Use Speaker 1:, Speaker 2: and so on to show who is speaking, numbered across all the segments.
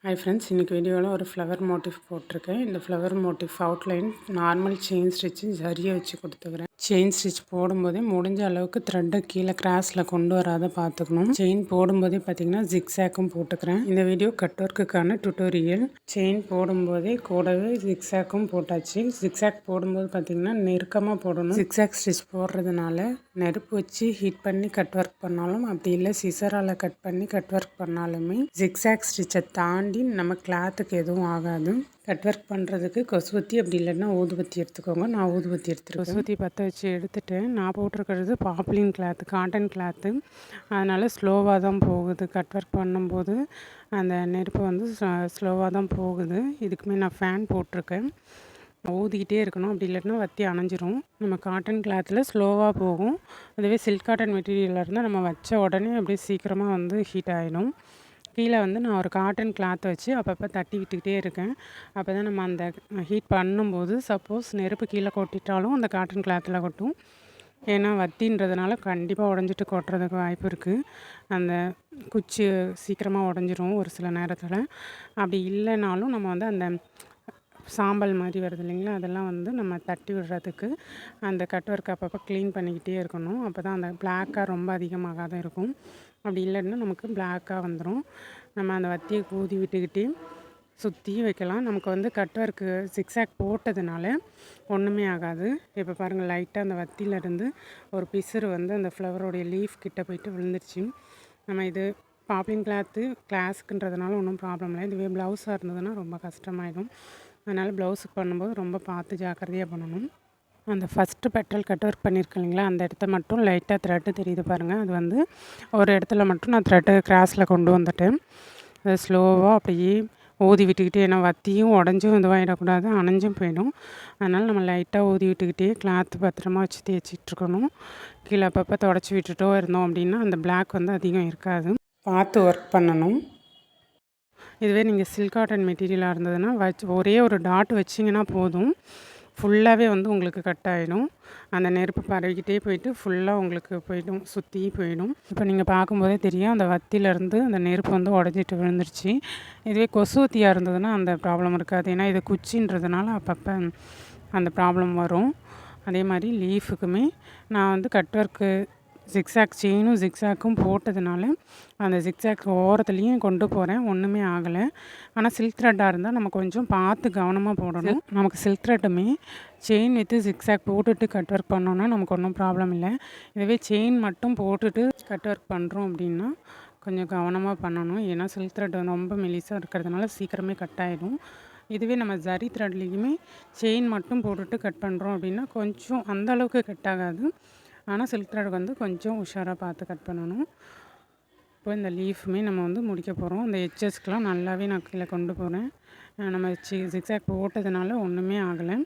Speaker 1: Hi friends, இன்றைக்கி வீடியோவில் ஒரு ஃப்ளவர் மோட்டிவ் போட்டிருக்கேன். இந்த flower motif outline normal chain stitch ஜரியை வச்சு கொடுத்துக்கிறேன். செயின் ஸ்டிச் போடும்போதே முடிஞ்ச அளவுக்கு த்ரெட்டை கீழே கிராஸில் கொண்டு வராத பார்த்துக்கணும். செயின் போடும்போதே பார்த்திங்கன்னா ஜிக்ஸாக்கும் போட்டுக்கிறேன். இந்த வீடியோ கட் ஒர்க்குக்கான டுட்டோரியல். செயின் போடும்போதே கூடவே ஜிக்ஸாக்கும் போட்டாச்சு. ஜிக்ஸாக் போடும்போது பார்த்திங்கன்னா நெருக்கமாக போடணும். ஜிக்ஸாக் ஸ்டிச் போடுறதுனால நெருப்பு வச்சு ஹீட் பண்ணி கட் ஒர்க் பண்ணாலும், அப்படி இல்லை சிசரால் கட் பண்ணி கட் ஒர்க் பண்ணாலுமே ஜிக்ஸாக் ஸ்டிச்சை தாண்டி நம்ம கிளாத்துக்கு எதுவும் ஆகாது. கட் ஒர்க் பண்ணுறதுக்கு கொசுவத்தி அப்படி இல்லைன்னா ஊதுபத்தி எடுத்துக்கோங்க. நான் ஊதுபத்தி எடுத்துருக்கேன். கொசுவத்தி பற்ற வச்சு எடுத்துகிட்டு நான் போட்டிருக்கிறது பாப்ளின் கிளாத்து, காட்டன் கிளாத்து. அதனால் ஸ்லோவாக தான் போகுது. கட் ஒர்க் பண்ணும்போது அந்த நெருப்பு வந்து ஸ்லோவாக தான் போகுது. இதுக்குமே நான் ஃபேன் போட்டிருக்கேன். ஊதிக்கிட்டே இருக்கணும், அப்படி இல்லைன்னா வத்தி அணைஞ்சிரும். நம்ம காட்டன் கிளாத்தில் ஸ்லோவாக போகும். அதுவே சில்க் காட்டன் மெட்டீரியலாக இருந்தால் நம்ம வச்ச உடனே அப்படியே சீக்கிரமாக வந்து ஹீட் ஆகிடும். கீழே வந்து நான் ஒரு காட்டன் கிளாத்தை வச்சு அப்பப்போ தட்டி விட்டுக்கிட்டே இருக்கேன். அப்போ தான் நம்ம அந்த ஹீட் பண்ணும்போது சப்போஸ் நெருப்பு கீழே கொட்டிட்டாலும் அந்த காட்டன் கிளாத்தில் கொட்டும். ஏன்னா வத்தின்றதுனால கண்டிப்பாக உடஞ்சிட்டு கொட்டுறதுக்கு வாய்ப்பு இருக்குது. அந்த குச்சி சீக்கிரமாக உடஞ்சிரும் ஒரு சில நேரத்தில். அப்படி இல்லைனாலும் நம்ம வந்து அந்த சாம்பல் மாதிரி வருது இல்லைங்களா, அதெல்லாம் வந்து நம்ம தட்டி விடுறதுக்கு அந்த கட் ஒர்க் அப்பப்போ க்ளீன் பண்ணிக்கிட்டே இருக்கணும். அப்போ தான் அந்த பிளாக்காக ரொம்ப அதிகமாகாத இருக்கும். அப்படி இல்லைன்னா நமக்கு பிளாக்காக வந்துடும். நம்ம அந்த வத்தியை ஊதி விட்டுக்கிட்டே சுற்றி வைக்கலாம். நமக்கு வந்து கட் ஒர்க்கு ஜிக்ஸாக் போட்டதுனால ஒன்றுமே ஆகாது. இப்போ பாருங்கள், லைட்டாக அந்த வத்தியிலேருந்து ஒரு பிசுறு வந்து அந்த ஃப்ளவரோடைய லீஃப் கிட்ட போயிட்டு விழுந்துருச்சு. நம்ம இது பாப்ளின் கிளாஸுக்குன்றதுனால ஒன்றும் ப்ராப்ளம் இல்லை. இதுவே ப்ளவுஸாக இருந்ததுன்னா ரொம்ப கஷ்டமாயிடும். அதனால் ப்ளவுஸுக்கு பண்ணும்போது ரொம்ப பார்த்து ஜாக்கிரதையாக பண்ணணும். அந்த ஃபஸ்ட்டு பெட்ரல் கட் ஒர்க் பண்ணியிருக்கேன் இல்லைங்களா, அந்த இடத்த மட்டும் லைட்டாக த்ரெட்டு தெரியுது பாருங்கள். அது வந்து ஒரு இடத்துல மட்டும் நான் த்ரெட்டு கிராஸில் கொண்டு வந்துட்டேன். அது ஸ்லோவாக அப்படியே ஊதி விட்டுக்கிட்டே, ஏன்னா வத்தியும் உடஞ்சும் இதுவாகிடக்கூடாது, அணைஞ்சும் போயிடும். அதனால் நம்ம லைட்டாக ஊதி விட்டுக்கிட்டே கிளாத்து பத்திரமா வச்சு தேய்ச்சிட்ருக்கணும். கீழே அப்பப்போ தொடச்சி விட்டுட்டோ இருந்தோம் அப்படின்னா அந்த பிளாக் வந்து அதிகம் இருக்காது. பார்த்து ஒர்க் பண்ணணும். இதுவே நீங்கள் சில்க் காட்டன் மெட்டீரியலாக இருந்ததுன்னா ஒரே ஒரு டாட் வச்சிங்கன்னா போதும், ஃபுல்லாகவே வந்து உங்களுக்கு கட் ஆகிடும். அந்த நெருப்பு பரவிக்கிட்டே போயிட்டு ஃபுல்லாக உங்களுக்கு போய்டும், சுற்றி போயிடும். இப்போ நீங்கள் பார்க்கும்போதே தெரியும், அந்த வத்தியிலேருந்து அந்த நெருப்பு வந்து உடஞ்சிட்டு விழுந்துருச்சு. இதுவே கொசுவத்தியாக இருந்ததுன்னா அந்த ப்ராப்ளம் இருக்காது. ஏன்னா இது குச்சின்றதுனால அப்பப்போ அந்த ப்ராப்ளம் வரும். அதே மாதிரி லீஃபுக்குமே நான் வந்து கட் ஒர்க்கு ஜிக்ஸாக் செயினும் ஜிக்ஸாக்கும் போட்டதுனால அந்த ஜிக்ஸாக் ஓரத்துலேயும் கொண்டு போகிறேன், ஒன்றுமே ஆகலை. ஆனால் சில்க் த்ரெட்டாக இருந்தால் நம்ம கொஞ்சம் பார்த்து கவனமாக போடணும். நமக்கு சில்க் த்ரெட்டுமே செயின் வித்து ஜிக்ஸாக் போட்டுட்டு கட் ஒர்க் பண்ணோன்னா நமக்கு ஒன்றும் ப்ராப்ளம் இல்லை. இதுவே செயின் மட்டும் போட்டுட்டு கட் ஒர்க் பண்ணுறோம் அப்படின்னா கொஞ்சம் கவனமாக பண்ணணும். ஏன்னா சில்க் த்ரெட் ரொம்ப மெலிசாக இருக்கிறதுனால சீக்கிரமே கட் ஆகிடும். இதுவே நம்ம ஜரி த்ரெட்லேயுமே செயின் மட்டும் போட்டுட்டு கட் பண்ணுறோம் அப்படின்னா கொஞ்சம் அந்தளவுக்கு கட் ஆகாது. ஆனால் சில்க் த்ரெட் வந்து கொஞ்சம் உஷாராக பார்த்து கட் பண்ணணும். இப்போ இந்த லீஃபுமே நம்ம வந்து முடிக்க போகிறோம். அந்த எட்ஜஸ்க்கெலாம் நல்லாவே நான் கீழே கொண்டு போகிறேன். நம்ம ஜிக்ஸாக் போட்டதுனால ஒன்றுமே ஆகலை.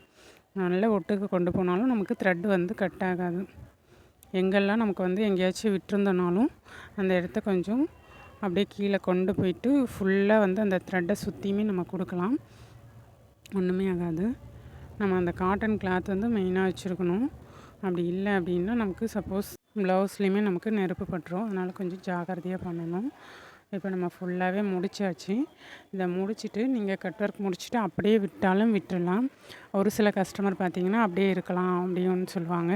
Speaker 1: நல்ல ஒட்டுக்கு கொண்டு போனாலும் நமக்கு த்ரெட் வந்து கட் ஆகாது. எங்கெல்லாம் நமக்கு வந்து எங்கேயாச்சும் விட்டுருந்தோனாலும் அந்த இடத்த கொஞ்சம் அப்படியே கீழே கொண்டு போயிட்டு ஃபுல்லாக வந்து அந்த த்ரெட்டை சுற்றியுமே நம்ம கொடுக்கலாம், ஒன்றுமே ஆகாது. நம்ம அந்த காட்டன் கிளாத் வந்து மெயினாக வச்சுருக்கணும். அப்படி இல்லை அப்படின்னா நமக்கு சப்போஸ் ப்ளவுஸ்லேயுமே நமக்கு நெருப்பு பட்டுரும். அதனால் கொஞ்சம் ஜாக்கிரதையாக பண்ணணும். இப்போ நம்ம ஃபுல்லாகவே முடிச்சாச்சு. இதை முடிச்சுட்டு நீங்கள் கட் ஒர்க் முடிச்சுட்டு அப்படியே விட்டாலும் விட்டுடலாம். ஒரு சில கஸ்டமர் பார்த்திங்கன்னா அப்படியே இருக்கலாம் அப்படின்னு சொல்லுவாங்க.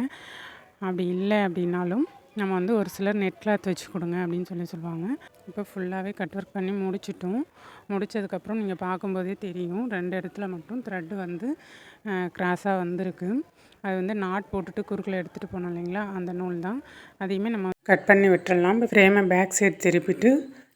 Speaker 1: அப்படி இல்லை அப்படின்னாலும் நம்ம வந்து ஒரு சிலர் நெட் கிளாத் வச்சு கொடுங்க அப்படின்னு சொல்லுவாங்க. இப்போ ஃபுல்லாகவே கட் ஒர்க் பண்ணி முடிச்சிட்டோம். முடித்ததுக்கப்புறம் நீங்கள் பார்க்கும்போதே தெரியும், 2 இடத்துல மட்டும் த்ரெட்டு வந்து கிராஸாக வந்திருக்கு. அது வந்து நாட் போட்டுட்டு குறுக்கில் எடுத்துகிட்டு போனோம் இல்லைங்களா, அந்த நூல் தான். அதையுமே நம்ம கட் பண்ணி விட்டுடலாம். ஃப்ரேமை பேக் சைடு திருப்பிட்டு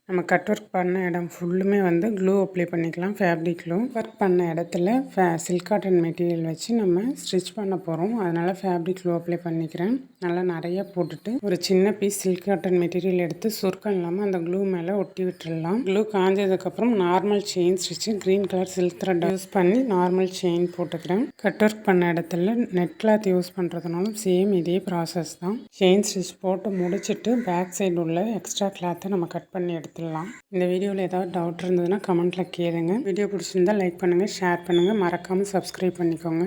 Speaker 1: நம்ம கட் ஒர்க் பண்ண இடம் ஃபுல்லுமே வந்து க்ளூ அப்ளை பண்ணிக்கலாம். ஃபேப்ரிக் க்ளூ ஒர்க் பண்ண இடத்துல சில்க் காட்டன் மெட்டீரியல் வச்சு நம்ம ஸ்டிச் பண்ண போகிறோம். அதனால் ஃபேப்ரிக் க்ளூ அப்ளை பண்ணிக்கிறேன். நல்லா நிறைய போட்டுட்டு ஒரு சின்ன பீஸ் சில்க் காட்டன் மெட்டீரியல் எடுத்து சுருக்கம் இல்லாமல் அந்த க்ளூ மேலே ஒட்டி விட்டுடலாம். க்ளூ காஞ்சதுக்கப்புறம் normal chain stitch green colour silk thread use பண்ணி நார்மல் செயின் போட்டுக்கிறேன். கட் ஒர்க் பண்ண இடத்துல நெட் கிளாத் யூஸ் பண்ணுறதுனாலும் சேம் இதே ப்ராசஸ் தான். செயின் ஸ்டிச் போட்டு முடிச்சுட்டு பேக் சைடு உள்ள எக்ஸ்ட்ரா கிளாத்தை நம்ம கட் பண்ணி எடுத்துடலாம். இந்த வீடியோவில் ஏதாவது டவுட் இருந்ததுன்னா கமெண்ட்டில் கேளுங்க. வீடியோ பிடிச்சிருந்தால் லைக் பண்ணுங்கள், ஷேர் பண்ணுங்கள், மறக்காமல் சப்ஸ்கிரைப் பண்ணிக்கோங்க.